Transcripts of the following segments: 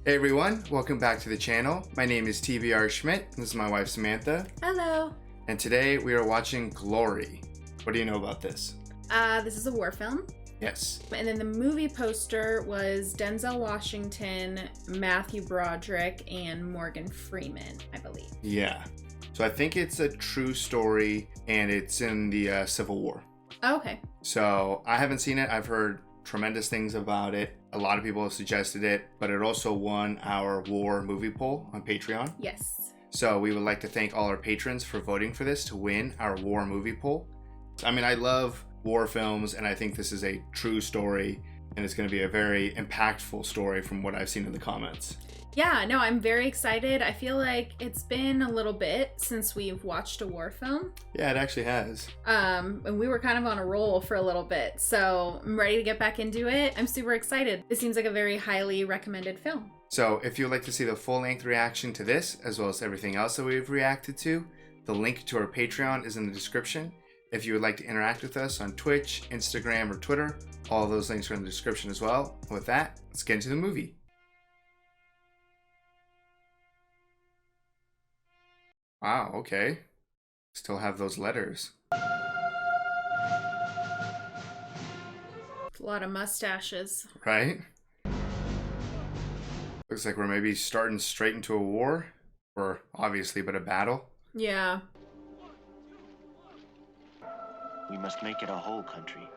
Hey everyone, welcome back to the channel. My name is TBR Schmitt, and this is my wife Samantha. Hello. And today we are watching Glory. What do you know about this? This is a war film. Yes. And then the movie poster was Denzel Washington, Matthew Broderick, and Morgan Freeman, I believe. Yeah. So I think it's a true story, and it's in the Civil War. Oh, okay. So I haven't seen it. I've heard tremendous things about it. A lot of people have suggested it, but it also won our war movie poll on Patreon. Yes. So we would like to thank all our patrons for voting for this to win our war movie poll. I mean, I love war films, and I think this is a true story, and it's going to be a very impactful story from what I've seen in the comments. Yeah, no, I'm very excited. I feel like it's been a little bit since we've watched a war film. Yeah, it actually has. And we were kind of on a roll for a little bit, so I'm ready to get back into it. I'm super excited. This seems like a very highly recommended film. So if you'd like to see the full-length reaction to this, as well as everything else that we've reacted to, the link to our Patreon is in the description. If you would like to interact with us on Twitch, Instagram, or Twitter, all of those links are in the description as well. With that, let's get into the movie. Wow, okay. Still have those letters. A lot of mustaches. Right? Looks like we're maybe starting straight into a war. Or obviously, but a battle. Yeah. We must make it a whole country.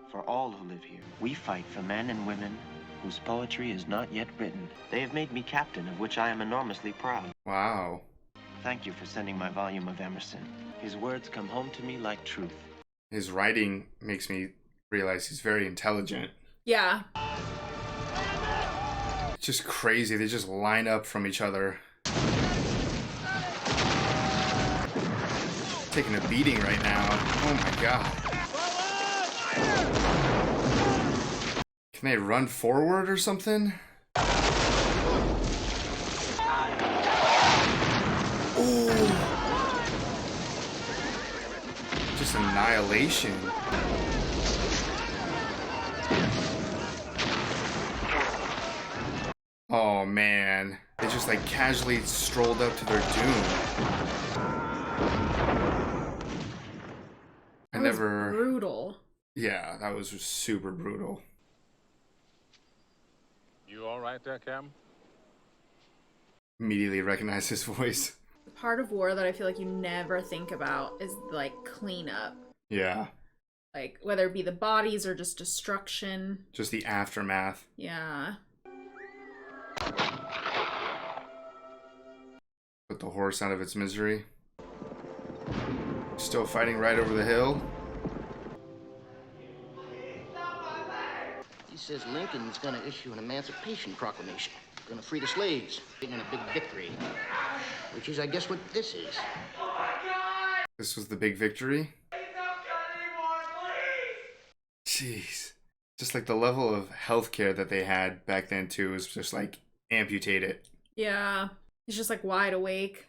For all who live here. We fight for men and women whose poetry is not yet written. They have made me captain, of which I am enormously proud. Wow. Thank you for sending my volume of Emerson. His words come home to me like truth. His writing makes me realize he's very intelligent. Yeah. It's just crazy. They just line up from each other. Taking a beating right now. Oh my god. Can they run forward or something? Just annihilation. Oh man, they just like casually strolled up to their doom. That was brutal. Yeah, that was super brutal. You all right there, Cam? Immediately recognize his voice. The part of war that I feel like you never think about is like cleanup. Yeah. Like whether it be the bodies or just destruction. Just the aftermath. Yeah. Put the horse out of its misery. Still fighting right over the hill. He says Lincoln's gonna issue an Emancipation Proclamation. Gonna free the slaves. In a big victory. Which is, I guess, what this is. This was the big victory? Jeez. Just like the level of healthcare that they had back then too was just like amputated. Yeah. He's just like wide awake.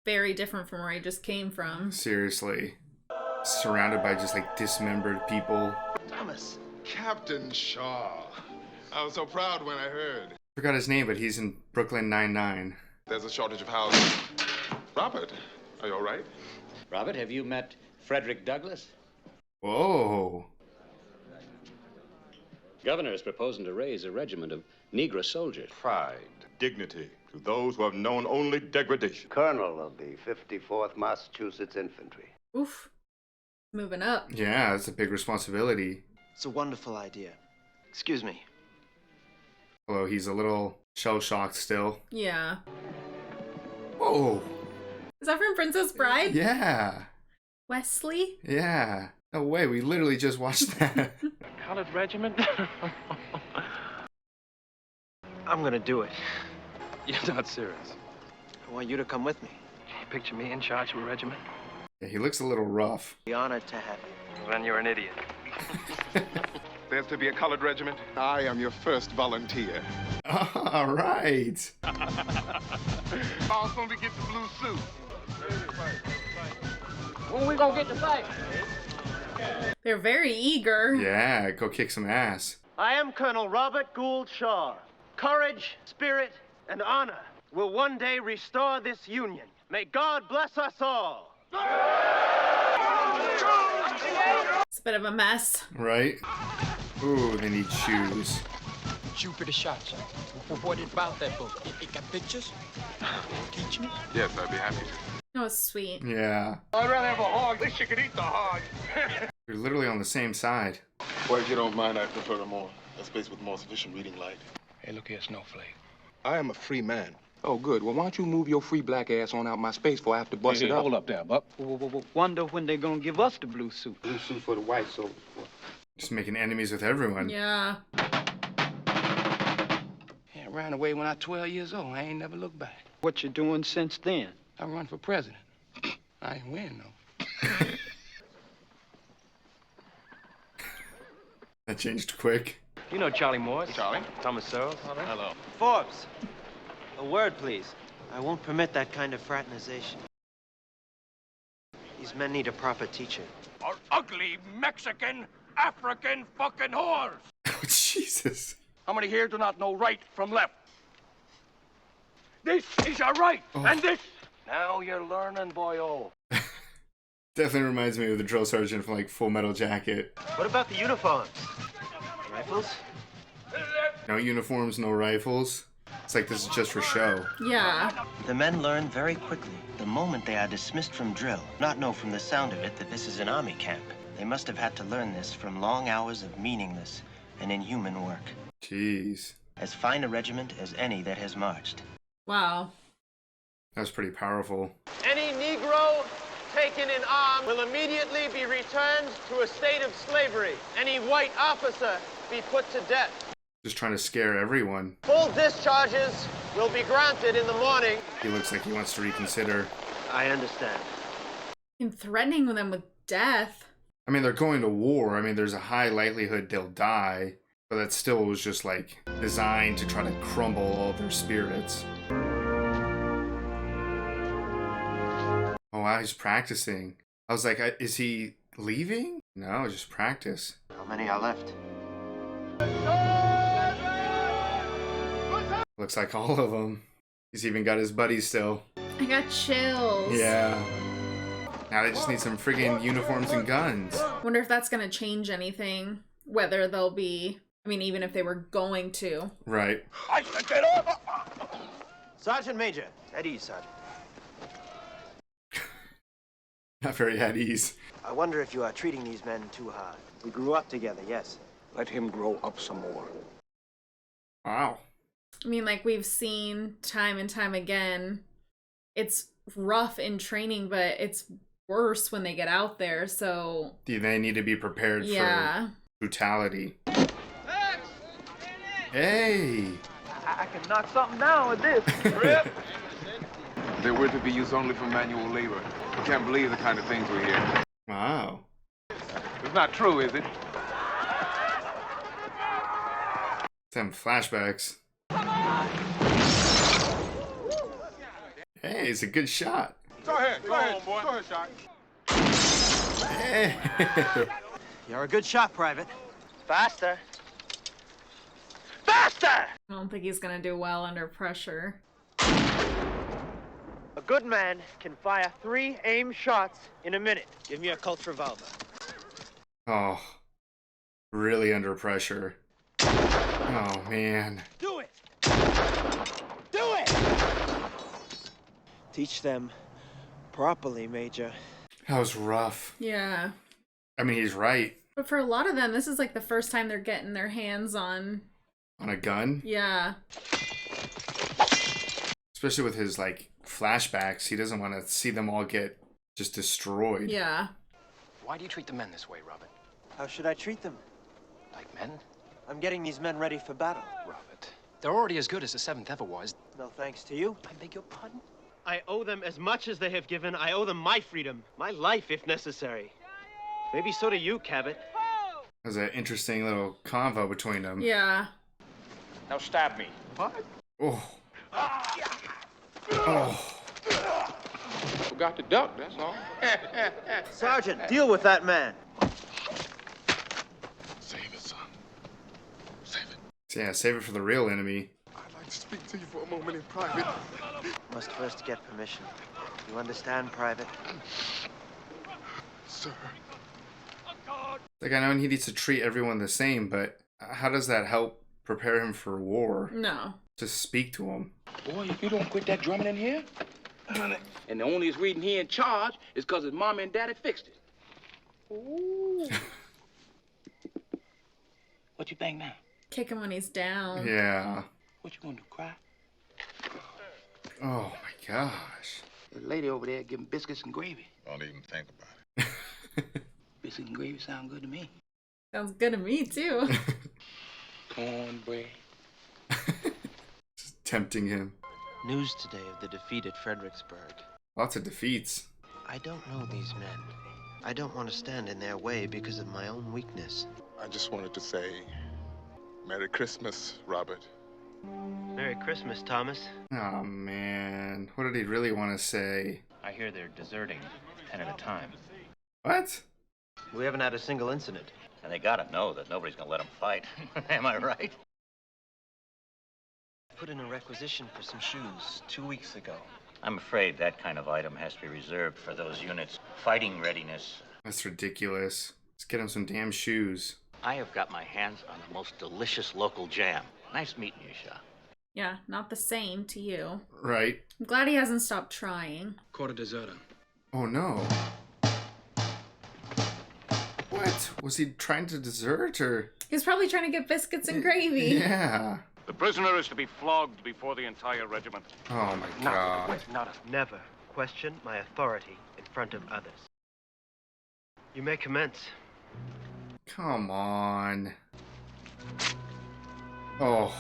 Very different from where he just came from. Seriously. Surrounded by just like dismembered people. Thomas. Captain Shaw. I was so proud when I heard. Forgot his name, but he's in Brooklyn Nine-Nine. There's a shortage of houses. Robert, are you all right? Robert, have you met Frederick Douglass? Whoa. Governor is proposing to raise a regiment of Negro soldiers. Pride, dignity to those who have known only degradation. Colonel of the 54th Massachusetts Infantry. Oof. Moving up. Yeah, that's a big responsibility. It's a wonderful idea. Excuse me. Although he's a little shell-shocked still. Yeah. Whoa. Is that from Princess Bride? Yeah. Wesley? Yeah. No way, we literally just watched that. Colored regiment? I'm gonna do it. You're not serious. I want you to come with me. You picture me in charge of a regiment? Yeah, he looks a little rough. Be honored to have you. Then you're an idiot. There's to be a colored regiment. I am your first volunteer. All right. Also to get the blue suit. When we gonna get to fight? They're very eager. Yeah, go kick some ass. I am Colonel Robert Gould Shaw. Courage, spirit, and honor will one day restore this union. May God bless us all. It's a bit of a mess. Right? Ooh, they need shoes. Shoot for the shots. What about that book? It got pictures? Teach me? Yes, I'd be happy to. That was sweet. Yeah. I'd rather have a hog. At least you could eat the hog. They're literally on the same side. Well, if you don't mind, I prefer a space with more sufficient reading light. Hey, look here, Snowflake. I am a free man. Oh, good. Well, why don't you move your free black ass on out my space before I have to bust it up? Hold up there, Buck. Wonder when they're gonna give us the blue suit. Blue suit for the white soldier. Just making enemies with everyone. Yeah. Yeah, I ran away when I was 12 years old. I ain't never looked back. What you doing since then? I run for president. I ain't win, though. That changed quick. You know Charlie Morris? Charlie? Thomas Searles? Hello. Forbes, a word, please. I won't permit that kind of fraternization. These men need a proper teacher. Are ugly Mexican, African fucking whores. Oh, Jesus. How many here do not know right from left? This is a right, and this... Now you're learning, boyo. Definitely reminds me of the drill sergeant from, like, Full Metal Jacket. What about the uniforms? Rifles? No uniforms, no rifles. It's like this is just for show. Yeah. The men learn very quickly, the moment they are dismissed from drill, not know from the sound of it that this is an army camp. They must have had to learn this from long hours of meaningless and inhuman work. Jeez. As fine a regiment as any that has marched. Wow. That was pretty powerful. Any Negro taken in arms will immediately be returned to a state of slavery. Any white officer be put to death. Just trying to scare everyone. Full discharges will be granted in the morning. He looks like he wants to reconsider. I understand. And threatening them with death. I mean, they're going to war. I mean, there's a high likelihood they'll die. But that still was just, like, designed to try to crumble all their spirits. Oh, wow, he's practicing. I was like, is he leaving? No, just practice. How many are left? Looks like all of them. He's even got his buddies still. I got chills. Yeah. Now they just need some friggin' uniforms and guns. Wonder if that's gonna change anything. Whether they'll be... I mean, even if they were going to. Right. I said get up! Sergeant Major. At ease, Sergeant. Not very at ease. I wonder if you are treating these men too hard. We grew up together, yes. Let him grow up some more. Wow. I mean, like we've seen time and time again, it's rough in training, but it's worse when they get out there, so... They need to be prepared for brutality. Hey! I can knock something down with this. Rip! They were to be used only for manual labor. I can't believe the kind of things we hear. Wow. It's not true, is it? Some flashbacks. Hey, it's a good shot. Go ahead, boy. Go ahead, shot. Hey! You're a good shot, Private. Faster. Faster! I don't think he's gonna do well under pressure. A good man can fire 3 aim shots in a minute. Give me a Colt revolver. Oh. Really under pressure. Oh, man. Do it! Do it! Teach them properly, Major. That was rough. Yeah. I mean, he's right. But for a lot of them, this is like the first time they're getting their hands on... On a gun? Yeah. Especially with his, like, flashbacks. He doesn't want to see them all get just destroyed. Yeah. Why do you treat the men this way, Robert? How should I treat them? Like men? I'm getting these men ready for battle. Robert, they're already as good as the 7th ever was. No thanks to you. I beg your pardon? I owe them as much as they have given. I owe them my freedom, my life if necessary. Maybe so do you, Cabot. There's an interesting little convo between them. Yeah. Now stab me. What? Oh. Oh. forgot to duck, that's all. Sergeant, deal with that man. Save it, son. Save it. Yeah, save it for the real enemy. I'd like to speak to you for a moment in private. Must first get permission. You understand, Private? Sir. Like, I know he needs to treat everyone the same, but how does that help prepare him for war? No. Just speak to him. Boy, if you don't quit that drumming in here, and the only reason he in charge is because his mama and daddy fixed it. Ooh. What you think now? Kick him when he's down. Yeah. What you gonna do, cry? Oh my gosh. The lady over there giving biscuits and gravy. Don't even think about it. Biscuits and gravy sound good to me. Sounds good to me, too. Cornbread. Just tempting him. News today of the defeat at Fredericksburg. Lots of defeats. I don't know these men. I don't want to stand in their way because of my own weakness. I just wanted to say, Merry Christmas, Robert. Merry Christmas, Thomas. Oh man. What did he really want to say? I hear they're deserting 10 at a time. What? We haven't had a single incident. And they gotta know that nobody's gonna let them fight. Am I right? Put in a requisition for some shoes 2 weeks ago. I'm afraid that kind of item has to be reserved for those units. Fighting readiness. That's ridiculous. Let's get him some damn shoes. I have got my hands on the most delicious local jam. Nice meeting you, Shaw. Yeah, not the same to you. Right. I'm glad he hasn't stopped trying. Quarter deserter. Oh no. What? Was he trying to desert or? He was probably trying to get biscuits and gravy. Yeah. The prisoner is to be flogged before the entire regiment. Oh my god. Never question my authority in front of others. You may commence. Come on. Oh.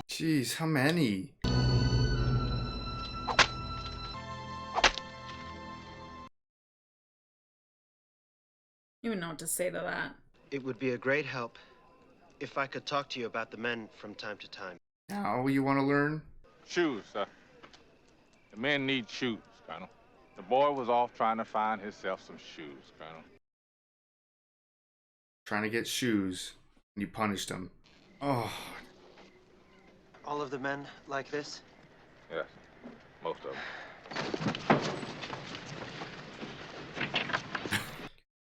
Jeez, how many? You would know what to say to that. It would be a great help if I could talk to you about the men from time to time. Now you want to learn? Shoes, sir. The men need shoes, Colonel. The boy was off trying to find himself some shoes, Colonel. Trying to get shoes. And you punished him. Oh. All of the men like this? Yes, most of them.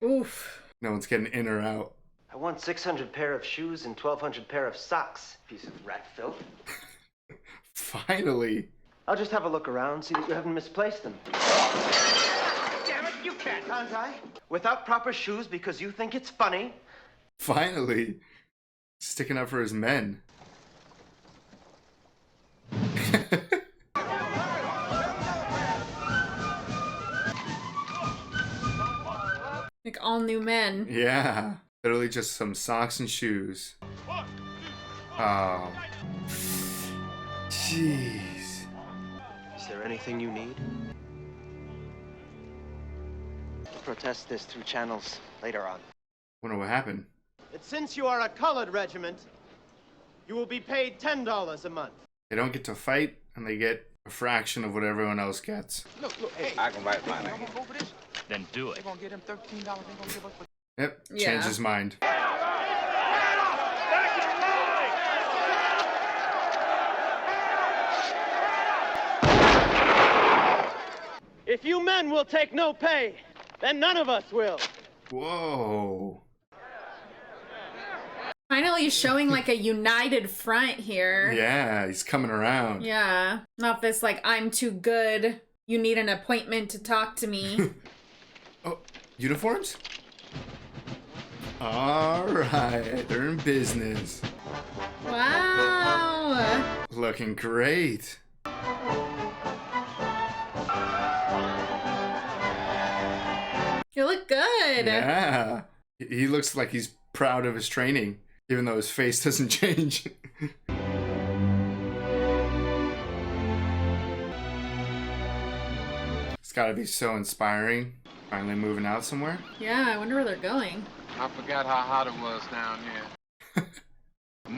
Oof. No one's getting in or out. I want 600 pair of shoes and 1,200 pair of socks, piece of rat filth. Finally. I'll just have a look around, see that you haven't misplaced them. Damn it, you can't I? Without proper shoes because you think it's funny? Finally. Sticking up for his men. Like all new men. Yeah. Literally just some socks and shoes. Oh. Jeez. Is there anything you need? I'll protest this through channels later on. Wonder what happened. And since you are a colored regiment, you will be paid $10 a month. They don't get to fight, and they get a fraction of what everyone else gets. Look, hey, I can write my name. Go for this? Then do it. They're gonna get him $13. They're gonna give us. Yep, Yeah. changed his mind. If you men will take no pay, then none of us will. Whoa. Finally showing like a united front here. Yeah, he's coming around. Yeah. Not this like, I'm too good. You need an appointment to talk to me. Oh, uniforms? Alright, they're in business. Wow. Looking great. You look good. Yeah. He looks like he's proud of his training, even though his face doesn't change. It's gotta be so inspiring. Finally moving out somewhere. Yeah, I wonder where they're going. I forgot how hot it was down here.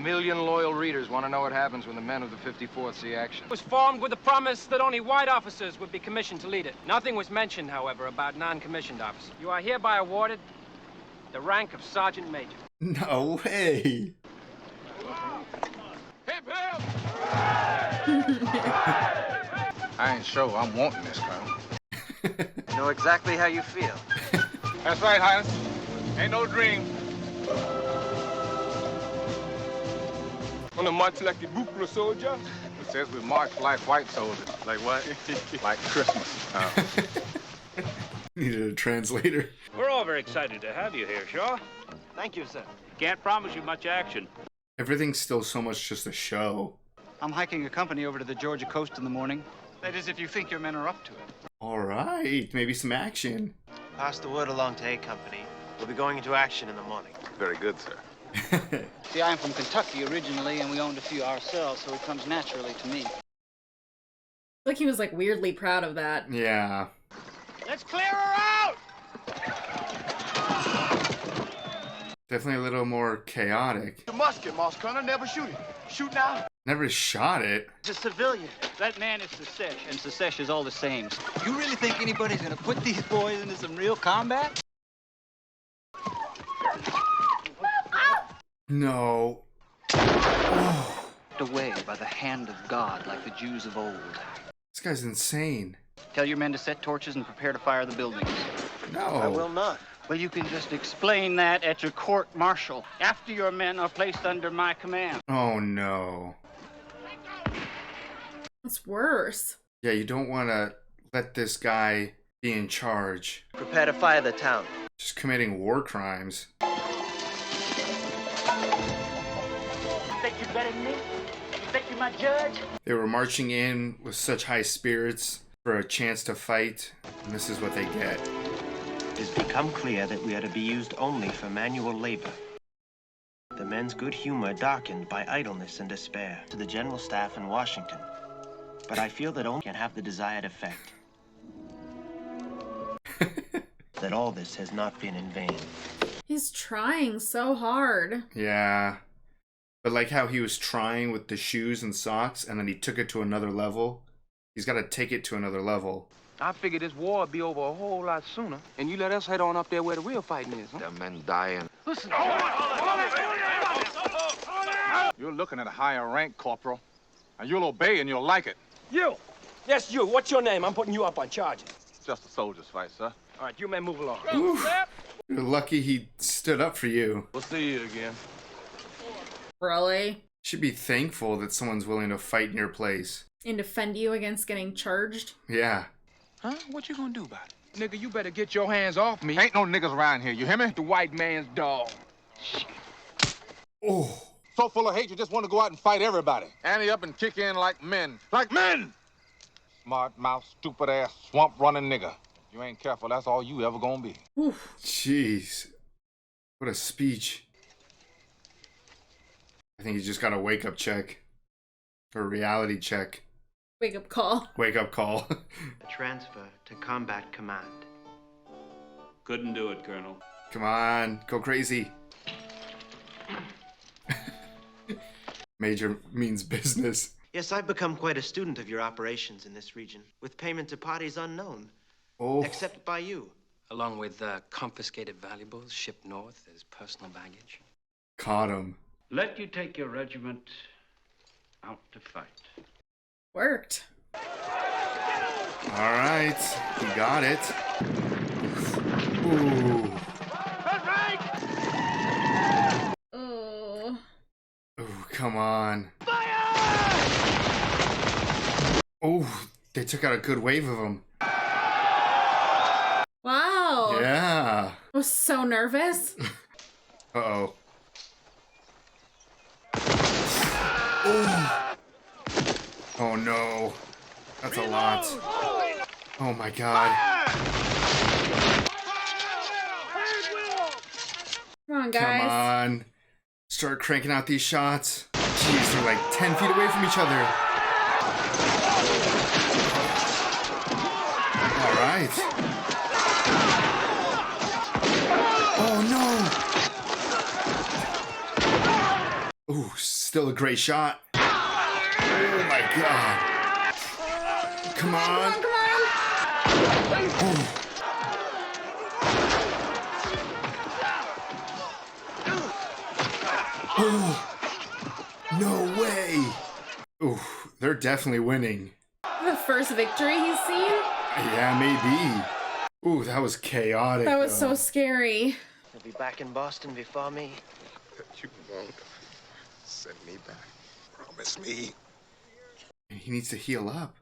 million loyal readers want to know what happens when the men of the 54th see action. It was formed with the promise that only white officers would be commissioned to lead it. Nothing was mentioned, however, about non-commissioned officers. You are hereby awarded the rank of Sergeant Major. No way. Hip, hip! I ain't sure I'm wanting this, Colonel. I know exactly how you feel. That's right, Highness. Ain't no dream. On a march like a bucro soldier? It says we march like white soldiers. Like what? Like Christmas. Needed a translator. We're all very excited to have you here, Shaw. Thank you, sir. Can't promise you much action. Everything's still so much just a show. I'm hiking a company over to the Georgia coast in the morning. That is, if you think your men are up to it. All right, maybe some action. Pass the word along to A Company. We'll be going into action in the morning. Very good, sir. See, I'm from Kentucky originally, and we owned a few ourselves, so it comes naturally to me. Like he was like weirdly proud of that. Yeah. Let's clear her out! Definitely a little more chaotic. The musket, Moss Connor, never shoot it. Shoot now. Never shot it. It's a civilian. That man is Secesh, and Secesh is all the same. You really think anybody's gonna put these boys into some real combat? No. Away by the hand of God, like the Jews of old. This guy's insane. Tell your men to set torches and prepare to fire the buildings. No. I will not. Well, you can just explain that at your court-martial, after your men are placed under my command. Oh no. It's worse. Yeah, you don't want to let this guy be in charge. Prepare to fire the town. Just committing war crimes. Think you're better than me? You think you're my judge? They were marching in with such high spirits for a chance to fight, and this is what they get. It has become clear that we are to be used only for manual labor. The men's good humor darkened by idleness and despair to the general staff in Washington. But I feel that only can have the desired effect. That all this has not been in vain. He's trying so hard. Yeah. But like how he was trying with the shoes and socks, and then he took it to another level. He's got to take it to another level. I figured this war would be over a whole lot sooner, and you let us head on up there where the real fighting is, huh? The men dying. Listen. You're looking at a higher rank, Corporal. And you'll obey and you'll like it. You! Yes, you. What's your name? I'm putting you up on charges. Just a soldier's fight, sir. All right, you men move along. Oof. You're lucky he stood up for you. We'll see you again. Really? Should be thankful that someone's willing to fight in your place. And defend you against getting charged? Yeah. Huh? What you gonna do about it? Nigga, you better get your hands off me. Ain't no niggas around here, you hear me? The white man's dog. Oh. So full of hate, you just want to go out and fight everybody. Ante up and kick in like men. Like men! Smart mouth, stupid ass, swamp running nigga. You ain't careful, that's all you ever gonna be. Oof. Jeez. What a speech. I think he's just got a wake-up check. Or a reality check. Wake up call. Wake up call. A transfer to combat command. Couldn't do it, Colonel. Come on, go crazy. Major means business. Yes, I've become quite a student of your operations in this region, with payment to parties unknown. Oh. Except by you. Along with confiscated valuables shipped north as personal baggage. Caught him. Let you take your regiment out to fight. Worked. All right, he got it. Ooh. Oh. Ooh, come on. Oh, they took out a good wave of them. Wow. Yeah. I was so nervous. Uh-oh. Oh. Oh no. That's a lot. Oh my god. Come on, guys. Come on. Start cranking out these shots. Jeez, they're like 10 feet away from each other. All right. Oh no. Ooh, Still a great shot. Oh my god. Come on. Oh. No way. Ooh, they're definitely winning. The first victory he's seen? Yeah, maybe. Ooh, that was chaotic. That was so scary. You'll be back in Boston before me. You won't send me back. Promise me. He needs to heal up.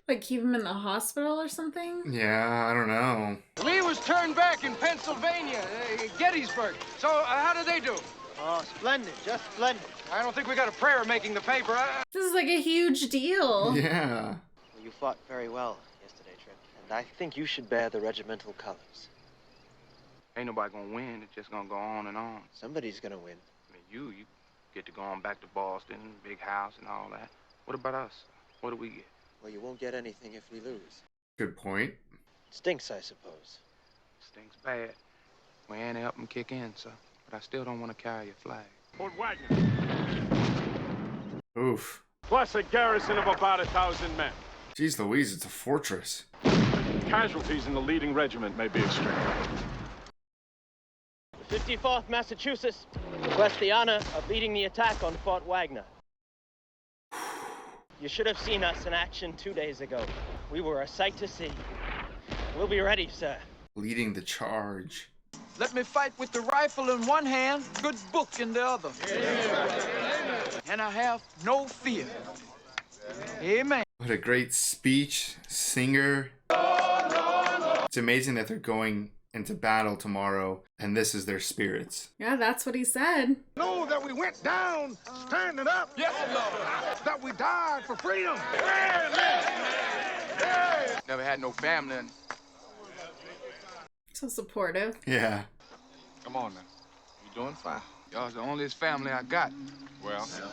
Like keep him in the hospital or something? Yeah, I don't know. Lee was turned back in Pennsylvania, Gettysburg. So how did they do? Oh, splendid, just splendid. I don't think we got a prayer making the paper. This is like a huge deal. Yeah. Well, you fought very well yesterday, Trip, and I think you should bear the regimental colors. Ain't nobody gonna win. It's just gonna go on and on. Somebody's gonna win. I mean, you get to go on back to Boston, big house and all that. What about us? What do we get? Well, you won't get anything if we lose. Good point. Stinks, I suppose. Stinks bad. We ain't help them kick in, so. But I still don't want to carry a flag. Fort Wagner. Oof. Plus a garrison of about 1,000 men. Jeez Louise, it's a fortress. Casualties in the leading regiment may be extreme. 54th Massachusetts requests the honor of leading the attack on Fort Wagner. You should have seen us in action 2 days ago. We were a sight to see. We'll be ready, sir. Leading the charge. Let me fight with the rifle in one hand, good book in the other. And I have no fear. Amen. What a great speech, singer. It's amazing that they're going into battle tomorrow, and this is their spirits. Yeah, that's what he said. Know that we went down standing up. Yes, Lord. That we died for freedom. Never had no family. So supportive. Yeah. Come on now. You doing fine. Y'all's the only family I got. Well, that's our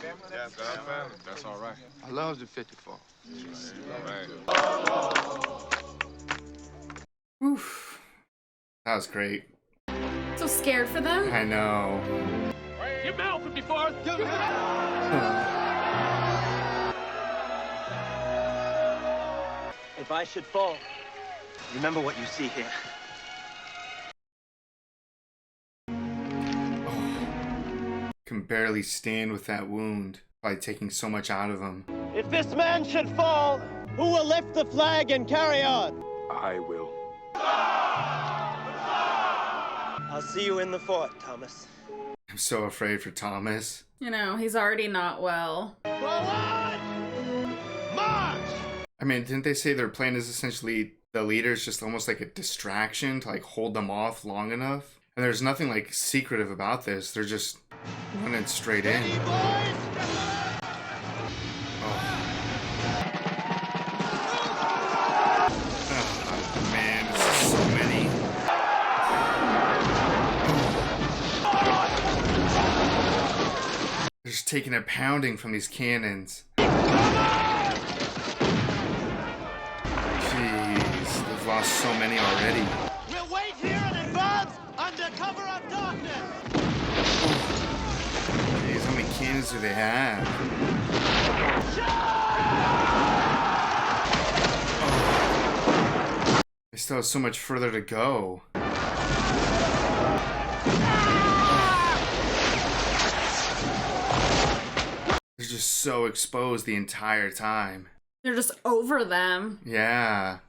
family. That's all right. I love the 54. Oof. That was great. So scared for them? I know. Give Mel 54th. If I should fall, remember what you see here. Can barely stand with that wound by taking so much out of him. If this man should fall, who will lift the flag and carry on? I will. I'll see you in the fort, Thomas. I'm so afraid for Thomas. You know, he's already not well. Forward! March! I mean, didn't they say their plan is essentially the leader's just almost like a distraction to like hold them off long enough? And there's nothing like secretive about this. They're just running straight in. Oh man, this is so many. They're just taking a pounding from these cannons. Jeez, they've lost so many already. We'll wait here and advance under cover of darkness. Jeez, how many cannons do they have? Oh. They still have so much further to go. They're just so exposed the entire time. They're just over them. Yeah.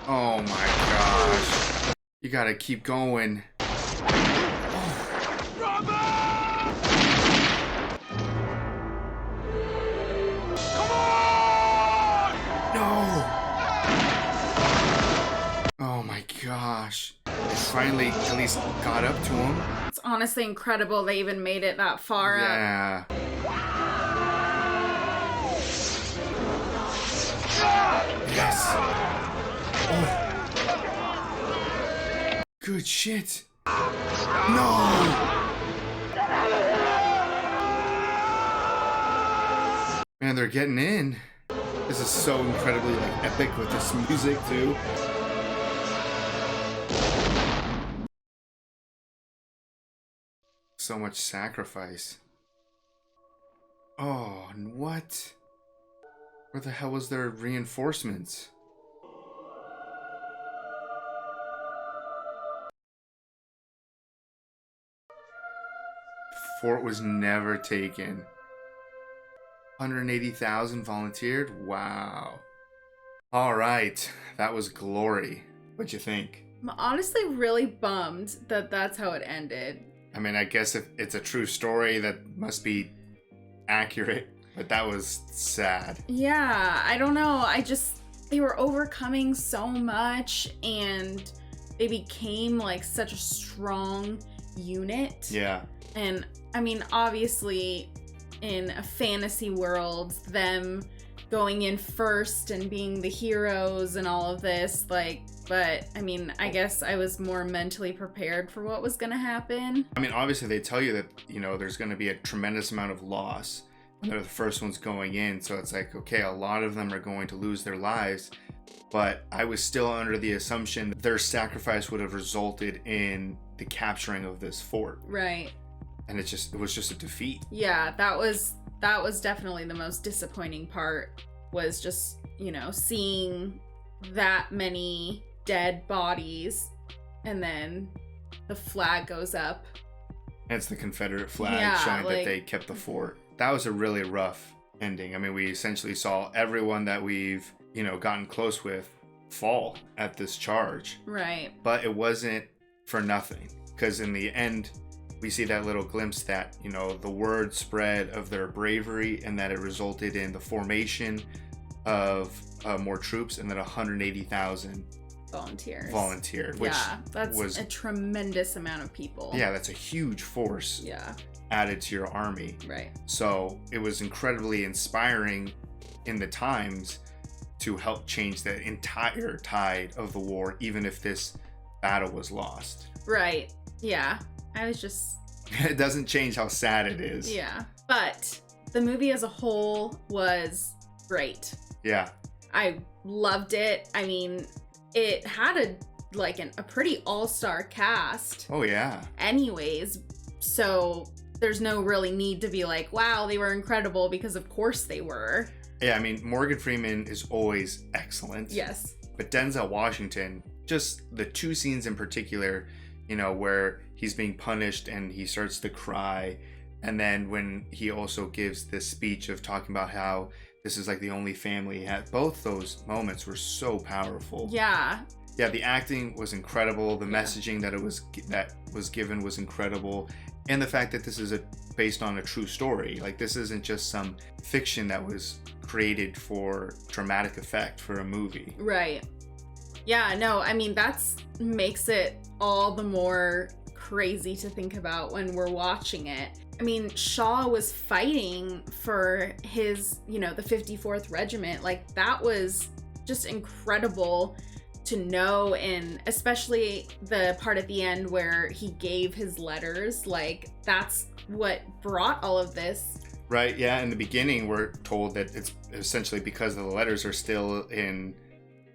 Oh my gosh. You gotta keep going. No! Oh my gosh. They finally at least got up to him. It's honestly incredible they even made it that far up. Yeah. Yes. Oh. Good shit. No. Man, they're getting in. This is so incredibly like epic with this music too. So much sacrifice. Oh, and what? Where the hell was their reinforcements? Fort was never taken. 180,000 volunteered? Wow. All right, that was glory. What'd you think? I'm honestly really bummed that that's how it ended. I mean, I guess if it's a true story, that must be accurate, but that was sad. Yeah, I don't know. They were overcoming so much and they became like such a strong unit. Yeah. And I mean, obviously, in a fantasy world, them going in first and being the heroes and all of this, like, but I mean, I guess I was more mentally prepared for what was going to happen. I mean, obviously they tell you that, you know, there's going to be a tremendous amount of loss. And they're the first ones going in. So it's like, okay, a lot of them are going to lose their lives. But I was still under the assumption that their sacrifice would have resulted in the capturing of this fort. Right. And it was just a defeat. Yeah, that was definitely the most disappointing part, was just, you know, seeing that many dead bodies and then the flag goes up. And it's the Confederate flag showing that they kept the fort. That was a really rough ending. I mean, we essentially saw everyone that we've, you know, gotten close with fall at this charge. Right. But it wasn't for nothing, because in the end, we see that little glimpse that, you know, the word spread of their bravery and that it resulted in the formation of more troops, and then 180,000 volunteered, which was a tremendous amount of people. Yeah, that's a huge force. Yeah. Added to your army. Right. So it was incredibly inspiring in the times to help change the entire tide of the war, even if this battle was lost. Right. Yeah. I was just... It doesn't change how sad it is. Yeah. But the movie as a whole was great. Yeah. I loved it. I mean, it had a pretty all-star cast. Oh, yeah. Anyways, so there's no really need to be like, wow, they were incredible, because of course they were. Yeah, I mean, Morgan Freeman is always excellent. Yes. But Denzel Washington, just the two scenes in particular, you know, where he's being punished and he starts to cry, and then when he also gives this speech of talking about how this is like the only family he had, both those moments were so powerful. Yeah. Yeah, the acting was incredible. The messaging that was given was incredible, and the fact that this is based on a true story. Like, this isn't just some fiction that was created for dramatic effect for a movie. Right. Yeah, no, I mean, makes it all the more crazy to think about when we're watching it. I mean, Shaw was fighting for his, you know, the 54th Regiment. Like, that was just incredible to know, and especially the part at the end where he gave his letters. Like, that's what brought all of this. Right, yeah, in the beginning we're told that it's essentially because the letters are still in,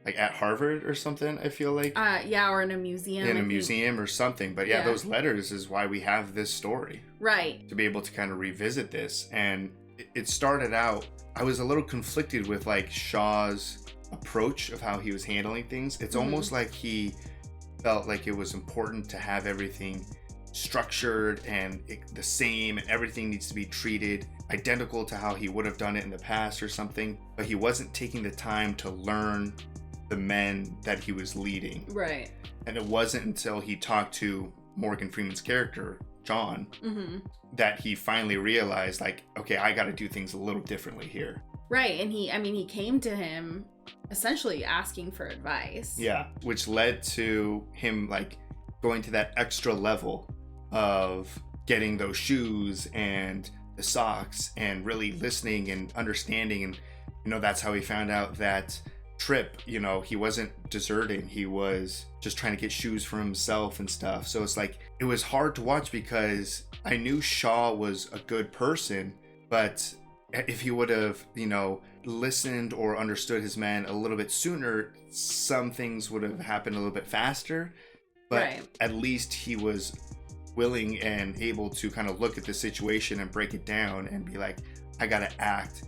like, at Harvard or something, I feel like. Yeah, or in a museum. In a museum or something. But yeah, those letters is why we have this story. Right. To be able to kind of revisit this. And it started out, I was a little conflicted with, like, Shaw's approach of how he was handling things. It's almost like he felt like it was important to have everything structured and the same, and everything needs to be treated identical to how he would have done it in the past or something. But he wasn't taking the time to learn the men that he was leading. Right. And it wasn't until he talked to Morgan Freeman's character, John, that he finally realized, like, okay, I got to do things a little differently here. Right. And he came to him essentially asking for advice. Yeah. Which led to him, like, going to that extra level of getting those shoes and the socks and really listening and understanding. And, you know, that's how he found out that Trip, you know, he wasn't deserting, he was just trying to get shoes for himself and stuff. So it's like, it was hard to watch because I knew Shaw was a good person, but if he would have, you know, listened or understood his men a little bit sooner, some things would have happened a little bit faster. But at least he was willing and able to kind of look at the situation and break it down and be like, I gotta act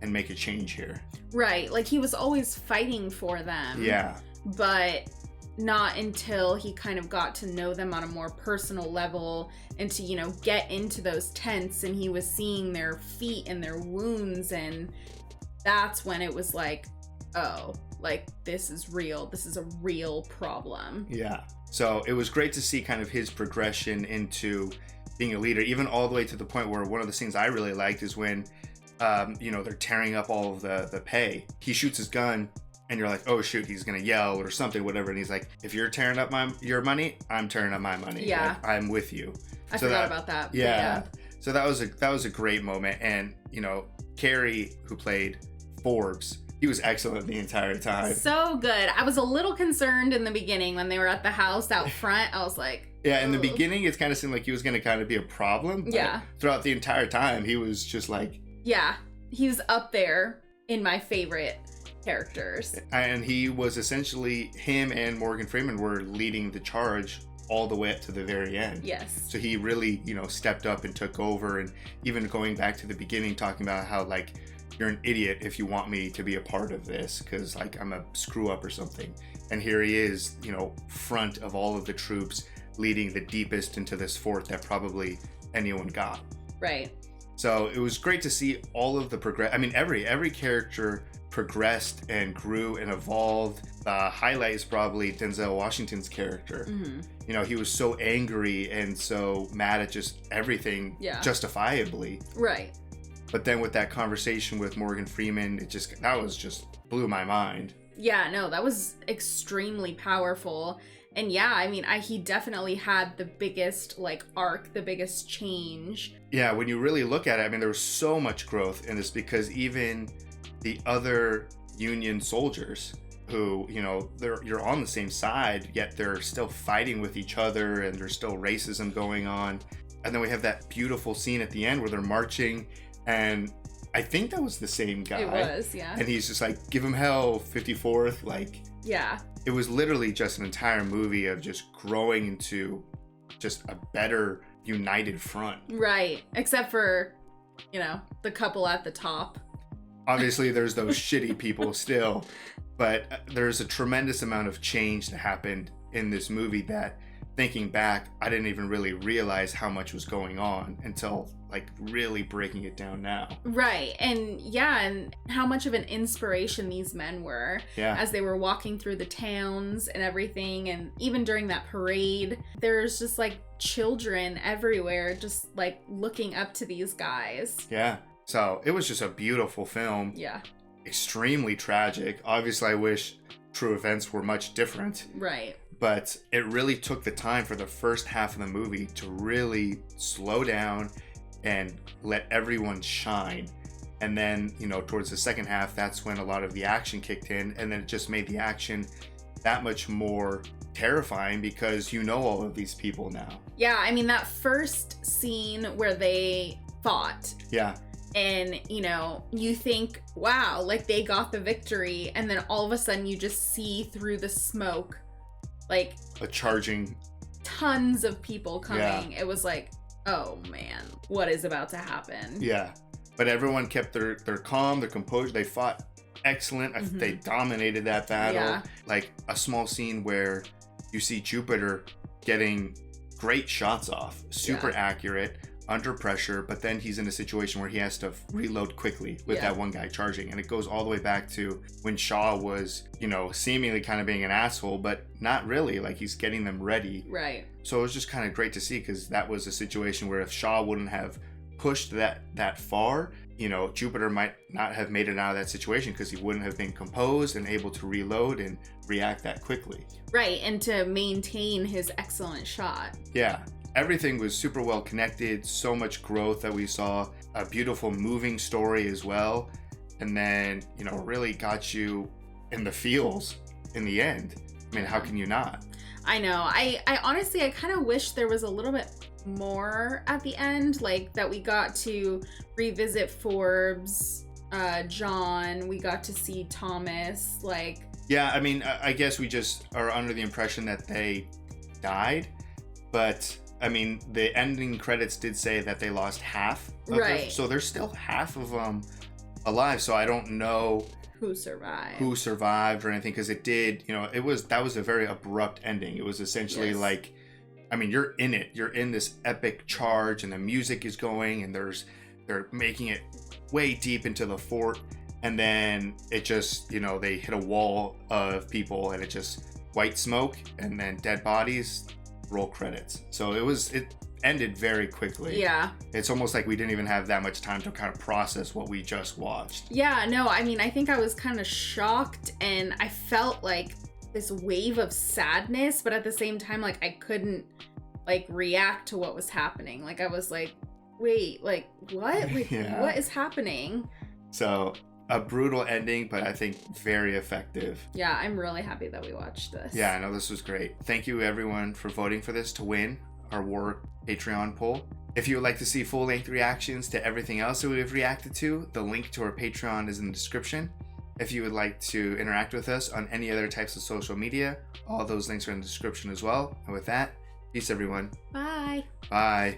and make a change here. Right. Like, he was always fighting for them. Yeah. But not until he kind of got to know them on a more personal level and to, you know, get into those tents and he was seeing their feet and their wounds, and that's when it was like, oh, like, this is real. This is a real problem. Yeah. So it was great to see kind of his progression into being a leader, even all the way to the point where one of the scenes I really liked is when, you know, they're tearing up all of the pay. He shoots his gun and you're like, oh shoot, he's gonna yell or something, whatever. And he's like, if you're tearing up your money, I'm tearing up my money. Yeah. Like, I'm with you. I forgot about that. Yeah. So that was a great moment. And, you know, Carey, who played Forbes, he was excellent the entire time. So good. I was a little concerned in the beginning when they were at the house out front. I was like, yeah, in the beginning, it kind of seemed like he was going to kind of be a problem. Yeah. Throughout the entire time, he was just like... Yeah, he was up there in my favorite characters. And he was essentially, him and Morgan Freeman were leading the charge all the way up to the very end. Yes. So he really, you know, stepped up and took over. And even going back to the beginning, talking about how, like, you're an idiot if you want me to be a part of this because, like, I'm a screw up or something. And here he is, you know, front of all of the troops, leading the deepest into this fort that probably anyone got. Right. So it was great to see all of the progress. I mean, every character progressed and grew and evolved. The highlight is probably Denzel Washington's character. Mm-hmm. You know, he was so angry and so mad at just everything, justifiably. Right. But then with that conversation with Morgan Freeman, that was just blew my mind. Yeah, no, that was extremely powerful. And yeah, I mean, he definitely had the biggest, like, arc, the biggest change. Yeah, when you really look at it, I mean, there was so much growth in this because even the other Union soldiers who, you know, you're on the same side, yet they're still fighting with each other and there's still racism going on. And then we have that beautiful scene at the end where they're marching, and I think that was the same guy. It was, yeah. And he's just like, give him hell, 54th, like... Yeah. It was literally just an entire movie of just growing into just a better united front. Right. Except for, you know, the couple at the top. Obviously, there's those shitty people still, but there's a tremendous amount of change that happened in this movie that, thinking back, I didn't even really realize how much was going on until, like, really breaking it down now. Right. And yeah, and how much of an inspiration these men were as they were walking through the towns and everything. And even during that parade, there's just, like, children everywhere just, like, looking up to these guys. Yeah. So it was just a beautiful film. Yeah. Extremely tragic. Obviously, I wish true events were much different. Right. But it really took the time for the first half of the movie to really slow down and let everyone shine. And then, you know, towards the second half, that's when a lot of the action kicked in. And then it just made the action that much more terrifying because you know all of these people now. Yeah, I mean, that first scene where they fought. Yeah. And, you know, you think, wow, like, they got the victory. And then all of a sudden you just see through the smoke, like, a charging tons of people coming. Yeah. It was like, oh man, what is about to happen? Yeah. But everyone kept their calm, their composure. They fought excellent. Mm-hmm. They dominated that battle. Yeah. Like a small scene where you see Jupiter getting great shots off, super accurate, under pressure, but then he's in a situation where he has to reload quickly with that one guy charging. And it goes all the way back to when Shaw was, you know, seemingly kind of being an asshole, but not really. Like, he's getting them ready. Right. So it was just kind of great to see, because that was a situation where if Shaw wouldn't have pushed that far, you know, Jupiter might not have made it out of that situation because he wouldn't have been composed and able to reload and react that quickly. Right, and to maintain his excellent shot. Yeah. Everything was super well connected, so much growth that we saw, a beautiful moving story as well, and then, you know, really got you in the feels in the end. I mean, how can you not? I know. I honestly, I kind of wish there was a little bit more at the end, like that we got to revisit Forbes, John, we got to see Thomas, like... Yeah, I mean, I guess we just are under the impression that they died, but I mean, the ending credits did say that they lost half of Right. so there's still half of them alive, so I don't know who survived or anything, because it did, that was a very abrupt ending. It was essentially like, I mean, you're in this epic charge, and the music is going, and they're making it way deep into the fort, and then it just, they hit a wall of people, and it just white smoke, and then dead bodies, roll credits. So it ended very quickly. Yeah. It's almost like we didn't even have that much time to kind of process what we just watched. Yeah, no, I mean, I think I was kind of shocked, and I felt like this wave of sadness, but at the same time, like, I couldn't, like, react to what was happening. Like, I was like, wait, like, what? Like, what is happening? So, a brutal ending, but I think very effective. Yeah, I'm really happy that we watched this. Yeah, I know, this was great. Thank you, everyone, for voting for this to win our War Patreon poll. If you would like to see full-length reactions to everything else that we've reacted to, the link to our Patreon is in the description. If you would like to interact with us on any other types of social media, all those links are in the description as well. And with that, peace, everyone. Bye. Bye.